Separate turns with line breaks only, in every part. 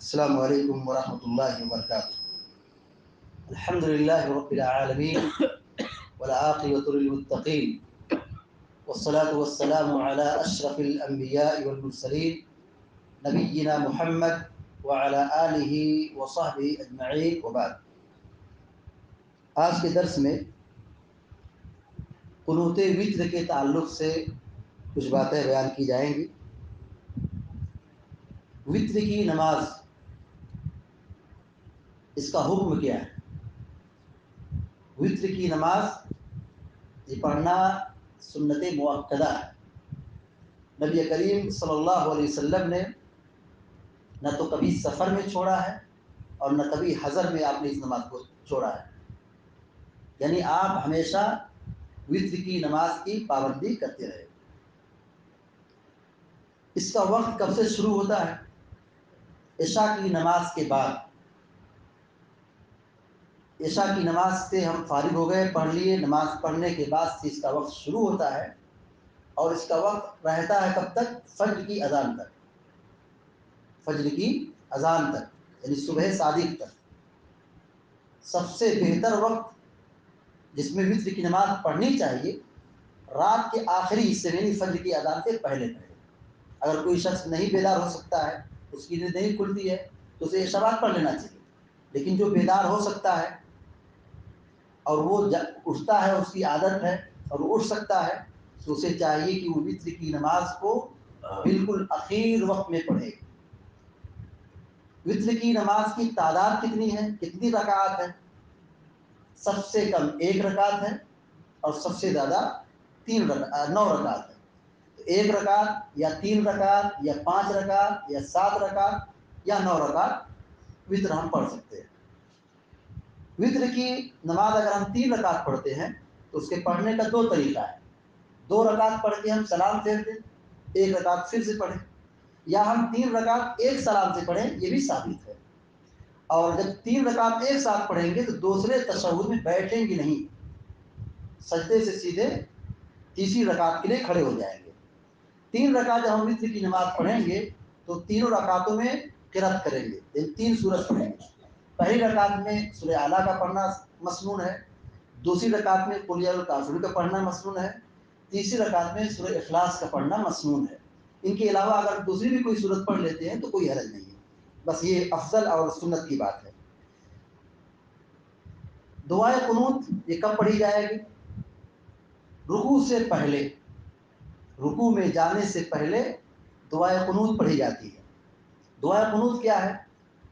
السلام علیکم ورحمۃ اللہ وبرکاتہ۔ الحمد للہ رب العالمین والعاقبۃ للمتقین والصلاة والسلام علی اشرف الانبیاء والمرسلین نبینا محمد وعلی آلہ وصحبہ اجمعین وبعد۔ آج کے درس میں قنوت وتر کے تعلق سے کچھ باتیں بیان کی جائیں گی۔ وتر کی نماز، اس کا حکم کیا ہے؟ وتر کی نماز یہ پڑھنا سنت مؤکدہ ہے۔ نبی کریم صلی اللہ علیہ وسلم نے نہ تو کبھی سفر میں چھوڑا ہے اور نہ کبھی حضر میں آپ نے اس نماز کو چھوڑا ہے، یعنی آپ ہمیشہ وتر کی نماز کی پابندی کرتے رہے۔ اس کا وقت کب سے شروع ہوتا ہے؟ عشاء کی نماز کے بعد۔ عشاء کی نماز سے ہم فارغ ہو گئے، پڑھ لیے، نماز پڑھنے کے بعد سے اس کا وقت شروع ہوتا ہے اور اس کا وقت رہتا ہے کب تک؟ فجر کی اذان تک۔ فجر کی اذان تک یعنی صبح صادق تک۔ سب سے بہتر وقت جس میں وتر کی نماز پڑھنی چاہیے رات کے آخری حصے میں، یعنی فجر کی اذان سے پہلے پہلے۔ اگر کوئی شخص نہیں بیدار ہو سکتا ہے، اس کی نیند نہیں کھلتی ہے، تو اسے عشاء بعد پڑھ لینا چاہیے۔ لیکن جو بیدار ہو سکتا ہے اور وہ اٹھتا ہے، اس کی عادت ہے اور وہ اٹھ سکتا ہے، تو اسے چاہیے کہ وہ وتر کی نماز کو بالکل اخیر وقت میں پڑھے۔ وتر کی نماز کی تعداد کتنی ہے؟ کتنی رکعات ہے؟ سب سے کم 1 رکعت ہے اور سب سے زیادہ 9 رکعت ہے۔ 1 رکعت یا 3 رکعت یا 5 رکعت یا 7 رکعت یا 9 رکعت وتر ہم پڑھ سکتے ہیں۔ وتر کی نماز اگر ہم 3 رکعت پڑھتے ہیں تو اس کے پڑھنے کا 2 طریقہ ہے۔ 2 رکعت پڑھ کے ہم سلام پھیر دیں، 1 رکعت پھر سے پڑھیں، یا ہم 3 رکعت ایک سلام سے پڑھیں، یہ بھی ثابت ہے۔ اور جب 3 رکعت ایک ساتھ پڑھیں گے تو دوسرے تشہد میں بیٹھیں گے نہیں، سجدے سے سیدھے تیسری رکعت کے لیے کھڑے ہو جائیں گے۔ 3 رکعت جب ہم وتر کی نماز پڑھیں گے تو تینوں رکعتوں میں قرأت کریں گے، یعنی 3 سورت پڑھیں گے۔ پہلی رکعت میں سورہ اعلیٰ کا پڑھنا مسنون ہے، دوسری رکعت میں قل یا الکافرون کا پڑھنا مسنون ہے، تیسری رکعت میں سورہ اخلاص کا پڑھنا مسنون ہے۔ ان کے علاوہ اگر دوسری بھی کوئی سورت پڑھ لیتے ہیں تو کوئی حرج نہیں ہے، بس یہ افضل اور سنت کی بات ہے۔ دعائے قنوت یہ کب پڑھی جائے گی؟ رکوع سے پہلے، رکوع میں جانے سے پہلے دعائے قنوت پڑھی جاتی ہے۔ دعائے قنوت کیا ہے؟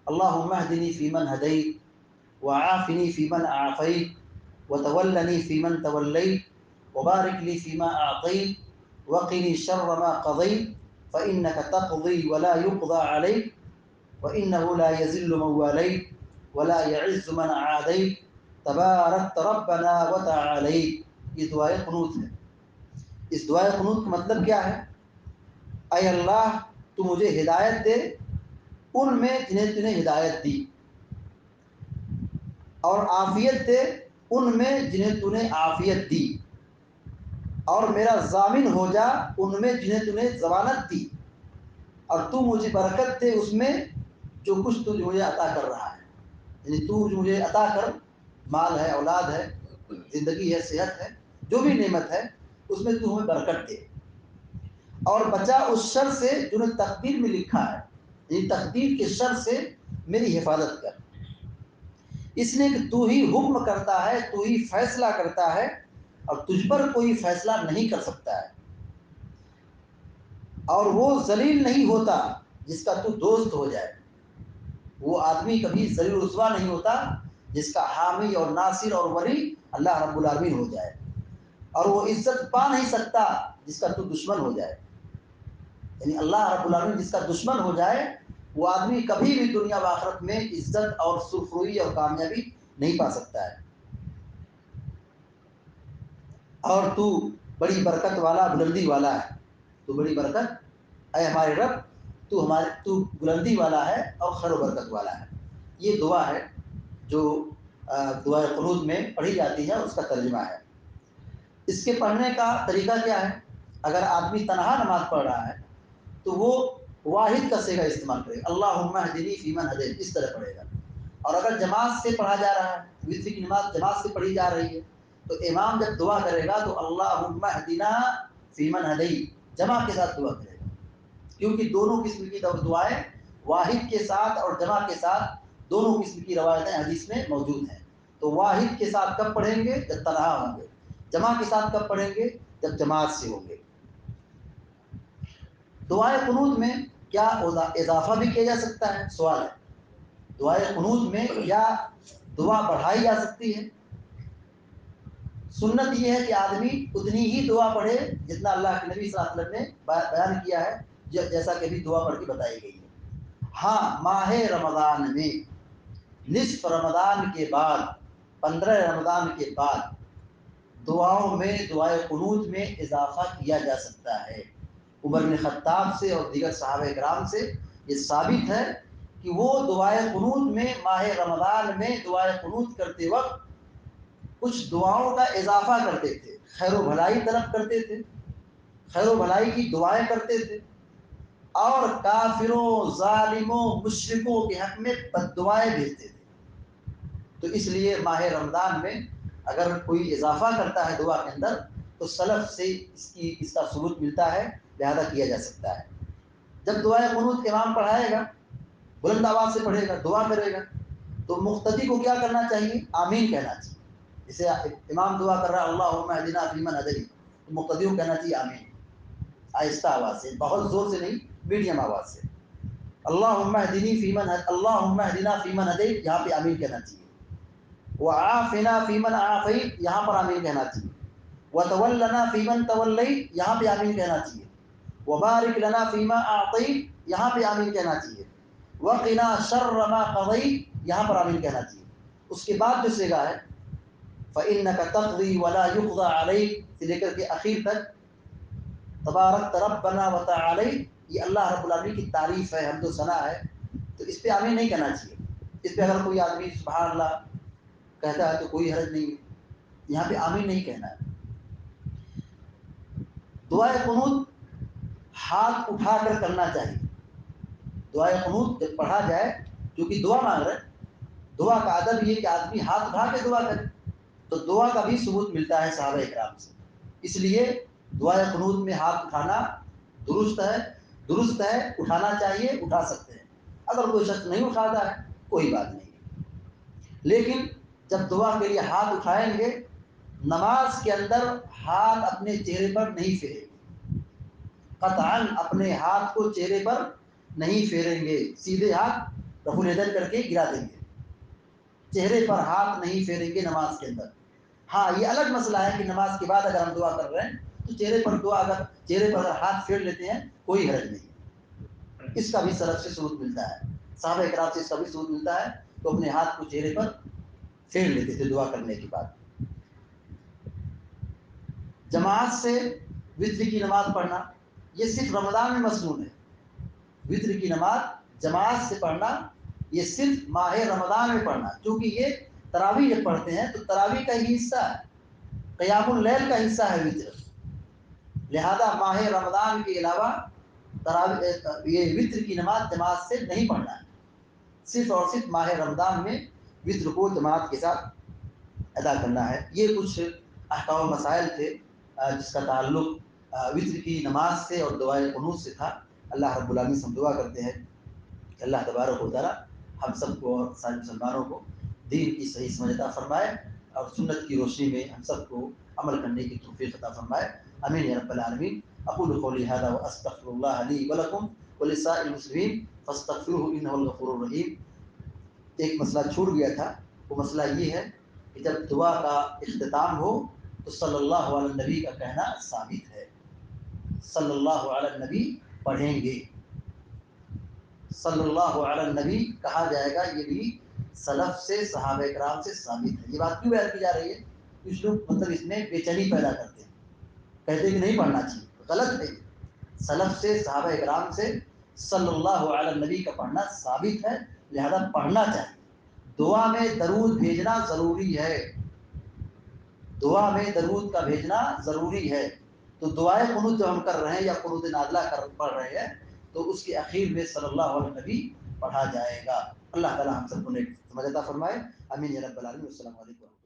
اللہم اہدنی فیمن ہدیت وعافنی فیمن عافیت وتولنی فیمن تولیت وبارک لی فیما اعطیت وقنی شر ما قضیت فإنک تقضی ولا یقضى علیک وإنہ لا یذل من والیت ولا یعز من عادیت تبارکت ربنا وتعالیت۔ یہ دعائے قنوت ہے۔ اس دعائے قنوت کا مطلب کیا ہے؟ اے اللہ تو مجھے ہدایت دے ان میں جنہیں تو نے ہدایت دی، اور عافیت دے ان میں جنہیں تو نے عافیت دی، اور میرا ضامن ہو جا ان میں جنہیں تو نے ضمانت دی، اور تو مجھے برکت دے اس میں جو کچھ تو مجھے عطا کر رہا ہے، یعنی تو مجھے عطا کر، مال ہے، اولاد ہے، زندگی ہے، صحت ہے، جو بھی نعمت ہے اس میں تو ہمیں برکت دے، اور بچا اس شر سے جو نے تقدیر میں لکھا ہے، یعنی تقدیر کے شر سے میری حفاظت کر، اس لیے کہ تو ہی حکم کرتا ہے، تو ہی فیصلہ کرتا ہے، اور تجھ پر کوئی فیصلہ نہیں کر سکتا ہے، اور وہ ذلیل نہیں ہوتا جس کا تو دوست ہو جائے، وہ آدمی کبھی ذلیل و رسوا نہیں ہوتا جس کا حامی اور ناصر اور ولی اللہ رب العالمین ہو جائے، اور وہ عزت پا نہیں سکتا جس کا تو دشمن ہو جائے، یعنی اللہ رب العالمین جس کا دشمن ہو جائے وہ آدمی کبھی بھی دنیا و آخرت میں عزت اور سرخروئی اور کامیابی نہیں پا سکتا ہے۔ اور تو بڑی برکت والا، بلندی والا ہے، تو بڑی برکت، اے ہمارے رب تو بلندی والا ہے اور خیر و برکت والا ہے۔ یہ دعا ہے جو دعائے قنوت میں پڑھی جاتی ہے، اس کا ترجمہ ہے۔ اس کے پڑھنے کا طریقہ کیا ہے؟ اگر آدمی تنہا نماز پڑھ رہا ہے تو وہ واحد کا صیغہ استعمال کرے گا، اللہم اہدنی فیمن ہدیت، اس طرح پڑھے گا۔ اور اگر جماعت سے پڑھا جا رہا ہے، وتر کی نماز جماعت سے پڑھی جا رہی ہے، تو امام جب دعا کرے گا تو اللہم اہدنا فیمن ہدیت جمع کے ساتھ دعا کرے گا، کیونکہ دونوں قسم کی دعائیں واحد کے ساتھ اور جمع کے ساتھ دونوں قسم کی روایتیں حدیث میں موجود ہیں۔ تو واحد کے ساتھ کب پڑھیں گے؟ جب تنہا ہوں گے۔ جمع کے ساتھ کب پڑھیں گے؟ جب جماعت سے ہوں گے۔ دعائے قنوت میں کیا اضافہ بھی کیا جا سکتا ہے؟ سوال ہے، دعائے قنوت میں کیا دعا بڑھائی جا سکتی ہے؟ سنت یہ ہے کہ آدمی اتنی ہی دعا پڑھے جتنا اللہ کے نبی صلی اللہ علیہ وسلم نے بیان کیا ہے، جیسا کہ بھی دعا پڑھ کے بتائی گئی ہے۔ ہاں، ماہ رمضان میں نصف رمضان کے بعد، 15 رمضان کے بعد دعاؤں میں، دعائے قنوت میں اضافہ کیا جا سکتا ہے۔ عمر بن خطاب سے اور دیگر صحابہ کرام سے یہ ثابت ہے کہ وہ دعائے قنوت میں، ماہ رمضان میں دعائے قنوت کرتے وقت کچھ دعاؤں کا اضافہ کرتے تھے، خیر و بھلائی طلب کرتے تھے، خیر و بھلائی کی دعائیں کرتے تھے، اور کافروں، ظالموں، مشرکوں کے حق میں بد دعائیں بھیجتے تھے۔ تو اس لیے ماہ رمضان میں اگر کوئی اضافہ کرتا ہے دعا کے اندر تو سلف سے اس کا ثبوت ملتا ہے، لہذا کیا جا سکتا ہے۔ جب دعائے قنوت امام پڑھائے گا، بلند آواز سے پڑھے گا، دعا کرے گا، تو مقتدی کو کیا کرنا چاہیے؟ آمین کہنا چاہیے۔ جسے امام دعا کر رہا ہے اللہم اہدنا فیمن ہدیت، تو مقتدی کو کہنا چاہیے آمین، آہستہ آواز سے، بہت زور سے نہیں، میڈیم آواز سے۔ اللہم اہدنا فیمن ہدیت، یہاں پہ آمین کہنا چاہیے۔ وعافنا فیمن عافیت، یہاں پر آمین کہنا چاہیے۔ وتولنا فیمن تولیت، یہاں پہ آمین کہنا چاہیے۔ وبارک لنا فیما اعطیت، یہاں پہ آمین کہنا چاہیے۔ وقنا شر ما قضیت، یہاں پر آمین کہنا چاہیے۔ اس کے بعد جو صیغہ ہے فإنک تقضی ولا یقضى علیک سے لے کر کے اخیر تک تبارک ربنا وتعالیت، یہ اللہ رب العالمین کی تعریف ہے، حمد و ثنا ہے، تو اس پہ آمین نہیں کہنا چاہیے۔ اس پہ اگر کوئی آدمی سبحان اللہ کہتا ہے تو کوئی حرج نہیں ہے، یہاں پہ آمین نہیں کہنا ہے۔ دعائے قنوت ہاتھ اٹھا کر کرنا چاہیے۔ دعائے قنوت جب پڑھا جائے، کیونکہ دعا مانگ رہے، دعا کا ادب یہ کہ آدمی ہاتھ اٹھا کے دعا کرے، تو دعا کا بھی ثبوت ملتا ہے صحابہ کرام سے۔ اس لیے دعائے قنوت میں ہاتھ اٹھانا درست ہے، اٹھانا چاہیے، اٹھا سکتے ہیں۔ اگر کوئی شخص نہیں اٹھاتا ہے کوئی بات نہیں، لیکن جب دعا کے لیے ہاتھ اٹھائیں گے، نماز کے اندر ہاتھ اپنے چہرے پر نہیں پھیریں گے، قطعاً اپنے ہاتھ کو چہرے پر نہیں پھیریں گے، سیدھے ہاتھ رفع الیدین کر کے گرا دیں گے، چہرے پر ہاتھ نہیں پھیریں گے نماز کے اندر۔ ہاں، یہ الگ مسئلہ ہے کہ نماز کے بعد اگر ہم دعا کر رہے ہیں تو چہرے پر اگر ہاتھ پھیر لیتے ہیں کوئی حرج نہیں، اس کا بھی سلف سے ثبوت ملتا ہے، صحابہ کرام سے اس کا بھی ثبوت ملتا ہے، تو اپنے ہاتھ کو چہرے پر پھیر لیتے تھے دعا کرنے کے بعد۔ جماعت سے وتر کی نماز پڑھنا یہ صرف رمضان میں مسنون ہے۔ وتر کی نماز جماعت سے پڑھنا یہ صرف ماہ رمضان میں پڑھنا، کیونکہ یہ تراویح جب پڑھتے ہیں تو تراویح کا ہی حصہ ہے، قیام اللیل کا حصہ ہے وتر، لہذا ماہ رمضان کے علاوہ یہ وتر کی نماز جماعت سے نہیں پڑھنا ہے، صرف اور صرف ماہ رمضان میں وتر کو جماعت کے ساتھ ادا کرنا ہے۔ یہ کچھ احکام و مسائل تھے جس کا تعلق وتر کی نماز سے اور دعائے قنوت سے تھا۔ اللہ رب العالمین سے ہم دعا کرتے ہیں کہ اللہ تبارک و تعالی ہم سب کو اور سارے مسلمانوں کو دین کی صحیح سمجھ عطا فرمائے اور سنت کی روشنی میں ہم سب کو عمل کرنے کی توفیق عطا فرمائے، آمین یا رب العالمین۔ اقول قولی هذا واستغفر الله لي ولكم ولسائر المسلمین فاستغفروه انه الغفور الرحیم۔ ایک مسئلہ چھوٹ گیا تھا، وہ مسئلہ یہ ہے کہ جب دعا کا اختتام ہو تو صلی اللہ علیہ نبی کا کہنا ثابت ہے، صلی اللہ علیہ نبی پڑھیں گے، صلی اللہ علیہ نبی کہا جائے گا، یہ بھی سلف سے، صحابہ کرام سے ثابت ہے۔ یہ بات کیوں بیان کی جا رہی ہے؟ کچھ لوگ مطلب اس میں بے چینی پیدا کرتے ہیں، کہتے ہیں کہ نہیں پڑھنا چاہیے، غلط ہے۔ سلف سے، صحابہ کرام سے صلی اللہ علیہ نبی کا پڑھنا ثابت ہے، لہذا پڑھنا چاہیے۔ دعا میں درود بھیجنا ضروری ہے، دعا میں درود کا بھیجنا ضروری ہے۔ تو دعائے قنوت جو ہم کر رہے ہیں یا قنوت نازلہ پڑھ رہے ہیں، تو اس کے اخیر میں صلی اللہ علیہ نبی پڑھا جائے گا. اللہ تعالی ہم سب کو نیک سمجھ عطا فرمائے. آمین یا رب العالمین. السلام علیکم.